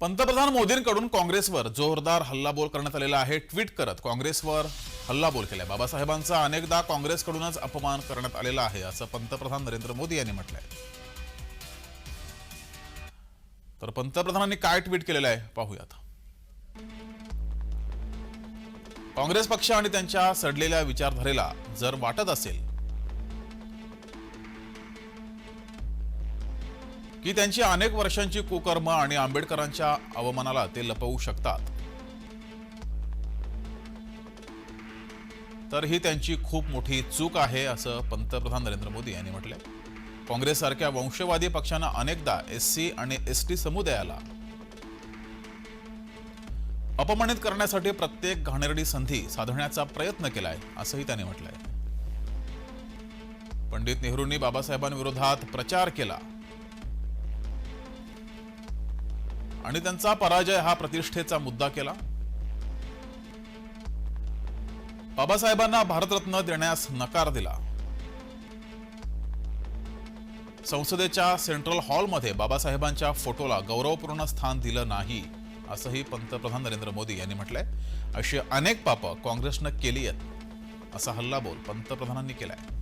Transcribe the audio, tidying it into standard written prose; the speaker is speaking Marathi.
पंतप्रधान मोदींकडून काँग्रेसवर जोरदार हल्लाबोल करण्यात आलेला आहे। ट्विट करत काँग्रेसवर हल्लाबोल केलाय। बाबासाहेबांचा अनेकदा काँग्रेसकडूनच अपमान करण्यात आलेला आहे असं पंतप्रधान नरेंद्र मोदी यांनी म्हटलंय। तर पंतप्रधानांनी काय ट्विट केलेलं आहे पाहूयात। काँग्रेस पक्ष आणि त्यांच्या सडलेल्या विचारधारेला जर वाटत असेल की त्यांची अनेक वर्षांची कुकर्म आणि आंबेडकरांच्या अवमानाला ते लपवू शकतात, तर ही त्यांची खूप मोठी चूक आहे असं पंतप्रधान नरेंद्र मोदी यांनी म्हटलंय। काँग्रेससारख्या वंशवादी पक्षानं अनेकदा एससी आणि एसटी समुदायाला अपमानित करण्यासाठी प्रत्येक घाणेरडी संधी साधण्याचा प्रयत्न केलाय असंही त्यांनी म्हटलंय। पंडित नेहरूंनी बाबासाहेबांविरोधात प्रचार केला आणि त्यांचा पराजय हा प्रतिष्ठेचा मुद्दा केला। बाबासाहेबांना भारतरत्न देण्यास नकार दिला। संसदेच्या सेंट्रल हॉलमध्ये बाबासाहेबांच्या फोटोला गौरवपूर्ण स्थान दिलं नाही असंही पंतप्रधान नरेंद्र मोदी यांनी म्हटलंय। अशी अनेक पापं काँग्रेसनं केली आहेत असा हल्लाबोल पंतप्रधानांनी केलाय।